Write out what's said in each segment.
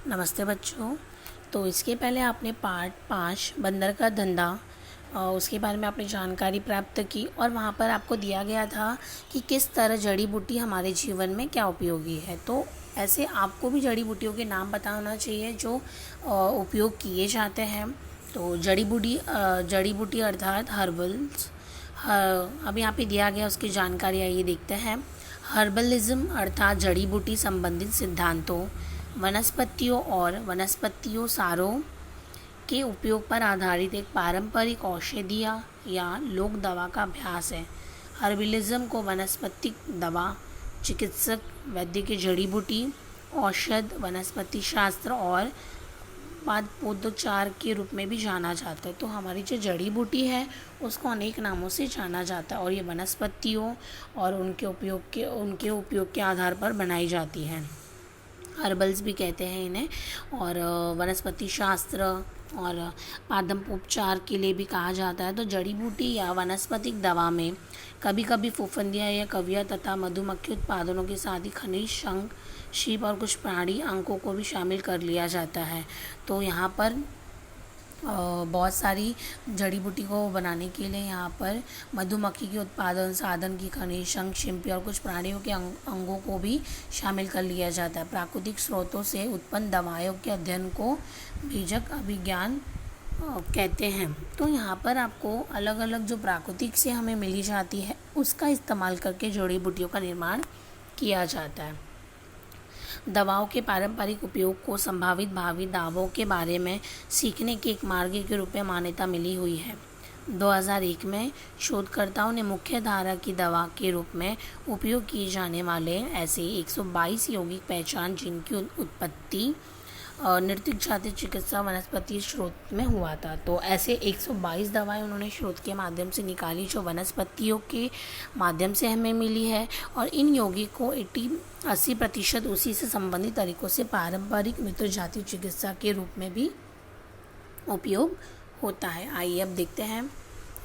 नमस्ते बच्चों। तो इसके पहले आपने पार्ट 5 बंदर का धंधा उसके बारे में आपने जानकारी प्राप्त की और वहाँ पर आपको दिया गया था कि किस तरह जड़ी बूटी हमारे जीवन में क्या उपयोगी है। तो ऐसे आपको भी जड़ी बूटियों के नाम पता होना चाहिए जो उपयोग किए जाते हैं। तो जड़ी बूटी अर्थात हर्बल्स। अब यहाँ पे दिया गया उसकी जानकारी आइए देखते हैं। हर्बलिज्म अर्थात जड़ी बूटी संबंधित सिद्धांतों, वनस्पतियों और वनस्पतियों सारों के उपयोग पर आधारित एक पारंपरिक औषधीय या लोक दवा का अभ्यास है। हर्बलिज्म को वनस्पतिक दवा, चिकित्सक, वैद्य की जड़ी बूटी, औषध, वनस्पति शास्त्र और पादपोद्योचार के रूप में भी जाना जाता है। तो हमारी जो जड़ी बूटी है उसको अनेक नामों से जाना जाता है और ये वनस्पतियों और उनके उपयोग के आधार पर बनाई जाती हैं। हर्बल्स भी कहते हैं इन्हें, और वनस्पति शास्त्र और पादपोपचार के लिए भी कहा जाता है। तो जड़ी बूटी या वनस्पतिक दवा में कभी कभी फफूंदियाँ या कवियाँ तथा मधुमक्खी उत्पादनों के साथ ही खनिज, शंख, शीप और कुछ प्राणी अंगों को भी शामिल कर लिया जाता है। तो यहाँ पर बहुत सारी जड़ी बूटी को बनाने के लिए यहाँ पर मधुमक्खी के उत्पादन साधन की खनिज, शंख, शिंपी और कुछ प्राणियों के अंगों को भी शामिल कर लिया जाता है। प्राकृतिक स्रोतों से उत्पन्न दवाओं के अध्ययन को बीजक अभिज्ञान कहते हैं। तो यहाँ पर आपको अलग अलग जो प्राकृतिक से हमें मिली जाती है उसका इस्तेमाल करके जड़ी बूटियों का निर्माण किया जाता है। दवाओं के पारंपरिक उपयोग को संभावित भावी दावों के बारे में सीखने के एक मार्ग के रूप में मान्यता मिली हुई है। 2001 में शोधकर्ताओं ने मुख्य धारा की दवा के रूप में उपयोग किए जाने वाले ऐसे 122 यौगिक पहचान जिनकी उत्पत्ति नृत्य जाति चिकित्सा वनस्पति स्रोत में हुआ था। तो ऐसे 122 दवाएं उन्होंने स्रोत के माध्यम से निकाली जो वनस्पतियों के माध्यम से हमें मिली है, और इन यौगिक को 80% उसी से संबंधित तरीकों से पारंपरिक मित्र जाति चिकित्सा के रूप में भी उपयोग होता है। आइए अब देखते हैं।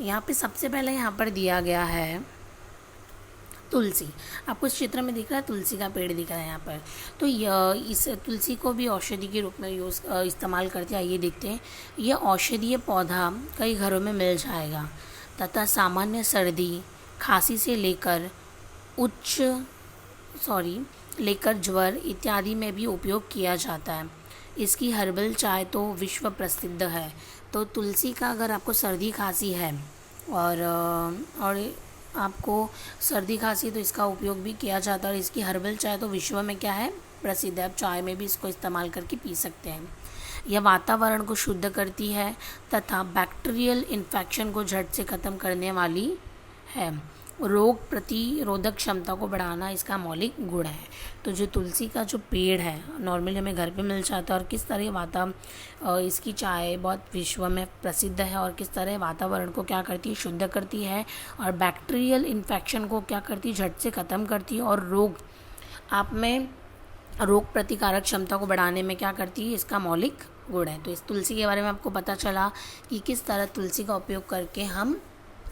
यहाँ पे सबसे पहले यहाँ पर दिया गया है तुलसी। आपको इस चित्र में दिख रहा है तुलसी का पेड़ दिख रहा है यहाँ पर। तो इस तुलसी को भी औषधि के रूप में इस्तेमाल करते हैं। आइए देखते हैं। यह औषधीय पौधा कई घरों में मिल जाएगा तथा सामान्य सर्दी, खांसी से लेकर ज्वर इत्यादि में भी उपयोग किया जाता है। इसकी हर्बल चाय तो विश्व प्रसिद्ध है। तो तुलसी का अगर आपको सर्दी खांसी है और आपको सर्दी खांसी, तो इसका उपयोग भी किया जाता है। और इसकी हर्बल चाय तो विश्व में क्या है, प्रसिद्ध है। आप चाय में भी इसको इस्तेमाल करके पी सकते हैं। यह वातावरण को शुद्ध करती है तथा बैक्टीरियल इन्फेक्शन को झट से ख़त्म करने वाली है। रोग प्रतिरोधक क्षमता को बढ़ाना इसका मौलिक गुण है। तो जो तुलसी का जो पेड़ है नॉर्मली हमें घर पे मिल जाता है, और किस तरह इसकी चाय बहुत विश्व में प्रसिद्ध है, और किस तरह वातावरण को क्या करती है, शुद्ध करती है, और बैक्टीरियल इन्फेक्शन को क्या करती है, झट से ख़त्म करती है, और रोग प्रतिकारक क्षमता को बढ़ाने में क्या करती है, इसका मौलिक गुण है। तो इस तुलसी के बारे में आपको पता चला कि किस तरह तुलसी का उपयोग करके हम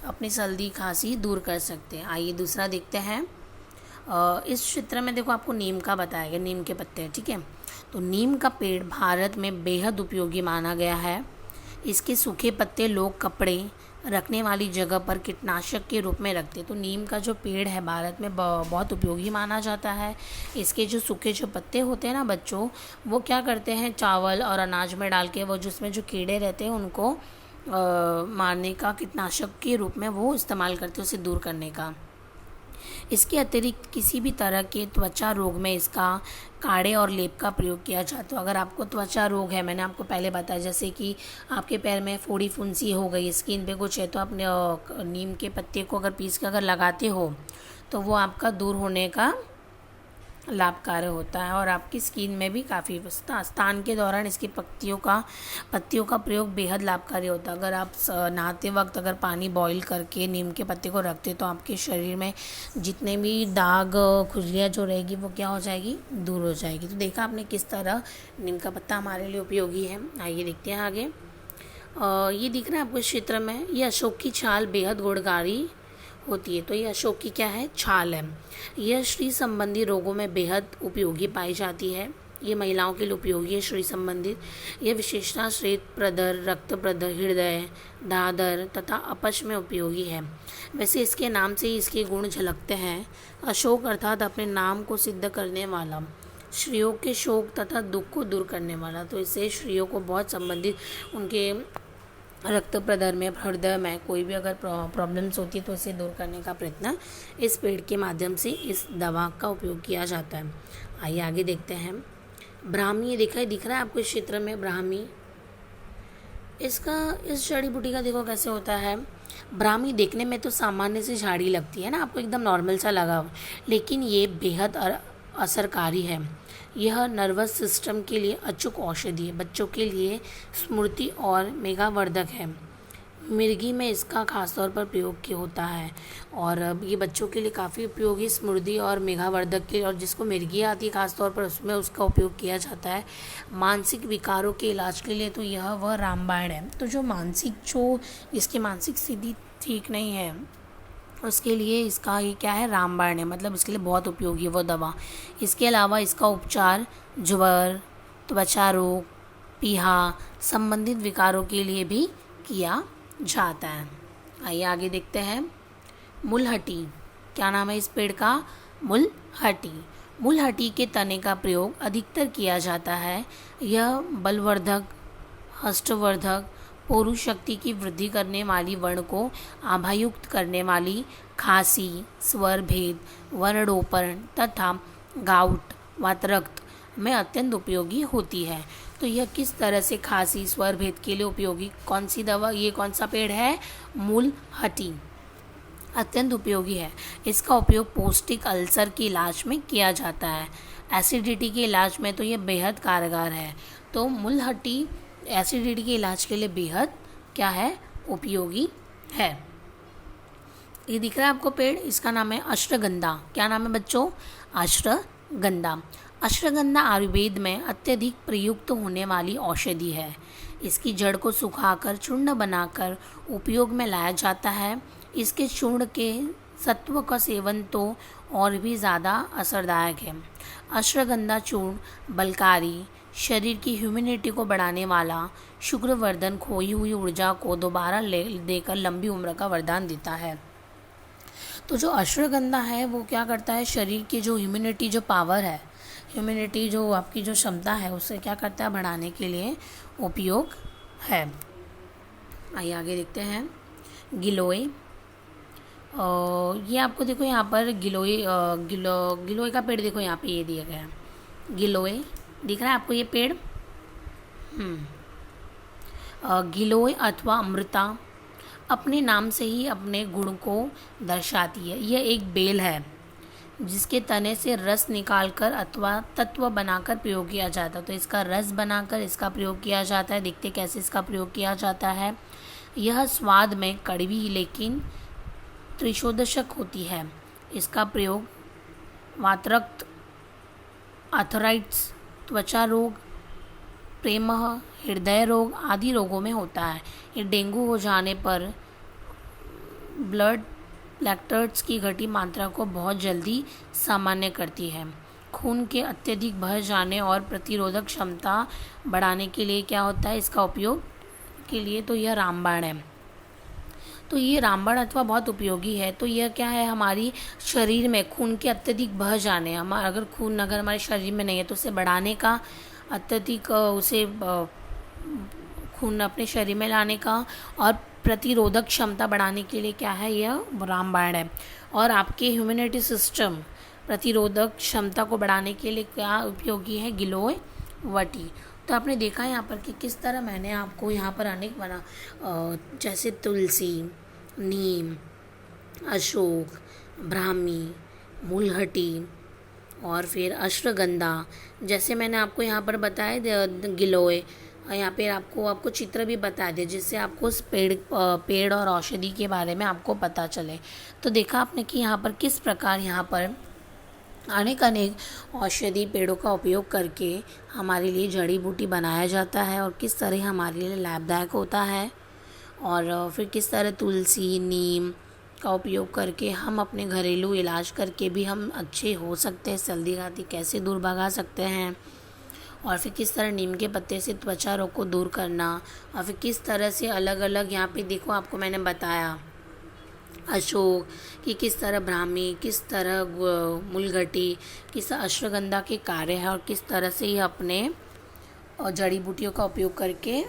अपनी सर्दी खांसी दूर कर सकते हैं। आइए दूसरा देखते हैं। इस चित्र में देखो आपको नीम का बताया गया, नीम के पत्ते हैं, ठीक है। तो नीम का पेड़ भारत में बेहद उपयोगी माना गया है। इसके सूखे पत्ते लोग कपड़े रखने वाली जगह पर कीटनाशक के रूप में रखते। तो नीम का जो पेड़ है भारत में बहुत उपयोगी माना जाता है। इसके जो सूखे जो पत्ते होते हैं ना बच्चों, वो क्या करते हैं, चावल और अनाज में डाल के वो जिसमें जो कीड़े रहते हैं उनको मारने का, कीटनाशक के रूप में वो इस्तेमाल करते हैं, उसे दूर करने का। इसके अतिरिक्त किसी भी तरह के त्वचा रोग में इसका काढ़े और लेप का प्रयोग किया जाता है। अगर आपको त्वचा रोग है, मैंने आपको पहले बताया जैसे कि आपके पैर में फोड़ी फुंसी हो गई, स्किन पे कुछ है, तो आप नीम के पत्ते को अगर पीस कर अगर लगाते हो तो वो आपका दूर होने का लाभकारी होता है। और आपकी स्किन में भी काफ़ी स्नान के दौरान इसकी पत्तियों का प्रयोग बेहद लाभकारी होता है। अगर आप नहाते वक्त अगर पानी बॉईल करके नीम के पत्ते को रखते तो आपके शरीर में जितने भी दाग खुजलियाँ जो रहेगी वो क्या हो जाएगी, दूर हो जाएगी। तो देखा आपने किस तरह नीम का पत्ता हमारे लिए उपयोगी है। आइए देखते हैं आगे। ये दिख रहा है आपको इस चित्र में, ये अशोक की छाल बेहद गुणकारी होती है। तो ये अशोक की क्या है, छाल है। यह श्री संबंधी रोगों में बेहद उपयोगी पाई जाती है। ये महिलाओं के लिए उपयोगी है। श्री संबंधित यह विशेषता श्वेत प्रदर, रक्त प्रदर, हृदय, दादर तथा अपच में उपयोगी है। वैसे इसके नाम से ही इसके गुण झलकते हैं। अशोक अर्थात अपने नाम को सिद्ध करने वाला, स्त्रियों के शोक तथा दुख को दूर करने वाला। तो इससे स्त्रियों को बहुत संबंधित उनके रक्त प्रदर में, हृदय में कोई भी अगर प्रॉब्लम्स होती है तो इसे दूर करने का प्रयत्न इस पेड़ के माध्यम से इस दवा का उपयोग किया जाता है। आइए आगे देखते हैं। ब्राह्मी, ये दिख रहा है आपको इस चित्र में ब्राह्मी। इसका इस जड़ी बूटी का देखो कैसे होता है। ब्राह्मी देखने में तो सामान्य से झाड़ी लगती है ना, आपको एकदम नॉर्मल सा लगा हो, लेकिन ये बेहद असरकारी है। यह नर्वस सिस्टम के लिए अचूक औषधि है। बच्चों के लिए स्मृति और मेधावर्धक है। मिर्गी में इसका खासतौर पर प्रयोग किया होता है और ये बच्चों के लिए काफ़ी उपयोगी, स्मृति और मेधावर्धक के, और जिसको मिर्गी आती है खासतौर पर उसमें उसका उपयोग किया जाता है। मानसिक विकारों के इलाज के लिए तो यह वह रामबाण है। तो जो इसकी मानसिक स्थिति ठीक नहीं है उसके लिए इसका ये क्या है, रामबाण है, मतलब इसके लिए बहुत उपयोगी है वो दवा। इसके अलावा इसका उपचार ज्वर, त्वचा रोग, पीहा संबंधित विकारों के लिए भी किया जाता है। आइए आगे देखते हैं। मुलहटी, क्या नाम है इस पेड़ का, मुलहटी। मुलहटी के तने का प्रयोग अधिकतर किया जाता है। यह बलवर्धक, हष्टवर्धक, पौरुष शक्ति की वृद्धि करने वाली, वर्ण को आभायुक्त करने वाली, खांसी, स्वर भेद, वर्णोपरण तथा गाउट वातरक्त में अत्यंत उपयोगी होती है। तो यह किस तरह से खांसी, स्वर भेद के लिए उपयोगी कौन सी दवा, ये कौन सा पेड़ है, मुलहटी, अत्यंत उपयोगी है। इसका उपयोग पौष्टिक अल्सर के इलाज में किया जाता है। एसिडिटी के इलाज में तो यह बेहद कारगर है। तो मुलहटी एसिडिटी के इलाज के लिए बेहद क्या है, उपयोगी है। ये दिख रहा है आपको पेड़, इसका नाम है अश्वगंधा। क्या नाम है बच्चों, अश्वगंधा। अश्वगंधा आयुर्वेद में अत्यधिक प्रयुक्त होने वाली औषधि है। इसकी जड़ को सुखाकर चूर्ण बनाकर उपयोग में लाया जाता है। इसके चूर्ण के सत्व का सेवन तो और भी ज़्यादा असरदायक है। अश्वगंधा चूर्ण बलकारी, शरीर की ह्यूमिनिटी को बढ़ाने वाला, शुक्रवर्धन, खोई हुई ऊर्जा को दोबारा देकर लंबी उम्र का वरदान देता है। तो जो अश्वगंधा है वो क्या करता है, शरीर की जो ह्यूमिनिटी, जो पावर है, ह्यूमिनिटी जो आपकी जो क्षमता है उससे क्या करता है, बढ़ाने के लिए उपयोग है। आइए आगे देखते हैं। गिलोय, ये आपको देखो यहाँ पर गिलोय का पेड़ देखो, यहाँ पे ये दिया गया है गिलोय, दिख रहा है आपको ये पेड़। गिलोय अथवा अमृता अपने नाम से ही अपने गुण को दर्शाती है। यह एक बेल है जिसके तने से रस निकालकर अथवा तत्व बनाकर प्रयोग किया जाता है। तो इसका रस बनाकर इसका प्रयोग किया जाता है। देखते कैसे इसका प्रयोग किया जाता है। यह स्वाद में कड़वी लेकिन त्रिशोदशक होती है। इसका प्रयोग वातरक्त, आर्थराइटिस, त्वचा रोग, प्रेमह, हृदय रोग आदि रोगों में होता है। ये डेंगू हो जाने पर ब्लड प्लेटलेट्स की घटी मात्रा को बहुत जल्दी सामान्य करती है। खून के अत्यधिक बह जाने और प्रतिरोधक क्षमता बढ़ाने के लिए क्या होता है, इसका उपयोग के लिए तो यह रामबाण है। तो ये रामबाण अथवा बहुत उपयोगी है। तो यह क्या है, हमारी शरीर में खून के अत्यधिक बह जाने, अगर खून अगर हमारे शरीर में नहीं है तो उसे बढ़ाने का, अत्यधिक उसे खून अपने शरीर में लाने का और प्रतिरोधक क्षमता बढ़ाने के लिए क्या है, यह रामबाण है। और आपके ह्यूमैनिटी सिस्टम प्रतिरोधक क्षमता को बढ़ाने के लिए क्या उपयोगी है, गिलोय वटी। तो आपने देखा यहाँ पर कि किस तरह मैंने आपको यहाँ पर अनेक बना जैसे तुलसी, नीम, अशोक, ब्राह्मी, मुलहटी और फिर अश्वगंधा, जैसे मैंने आपको यहाँ पर बताया गिलोय, यहाँ पे आपको चित्र भी बता दिए जिससे आपको उस पेड़ और औषधि के बारे में आपको पता चले। तो देखा आपने कि यहाँ पर किस प्रकार यहाँ पर अनेक औषधि पेड़ों का उपयोग करके हमारे लिए जड़ी बूटी बनाया जाता है और किस तरह हमारे लिए लाभदायक होता है। और फिर किस तरह तुलसी, नीम का उपयोग करके हम अपने घरेलू इलाज करके भी हम अच्छे हो सकते हैं, सर्दी खांसी कैसे दूर भगा सकते हैं। और फिर किस तरह नीम के पत्ते से त्वचा रोग को दूर करना, और फिर किस तरह से अलग अलग यहाँ पे देखो आपको मैंने बताया अशोक कि किस तरह ब्राह्मी, किस तरह मूलघटी, किस तरह अश्वगंधा के कार्य है और किस तरह से ये अपने जड़ी बूटियों का उपयोग करके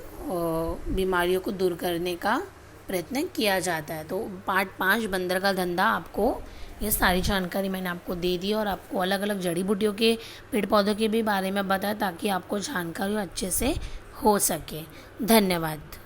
बीमारियों को दूर करने का प्रयत्न किया जाता है। तो पार्ट 5 बंदर का धंधा आपको ये सारी जानकारी मैंने आपको दे दी और आपको अलग अलग जड़ी बूटियों के पेड़ पौधों के भी बारे में बताया ताकि आपको जानकारी अच्छे से हो सके। धन्यवाद।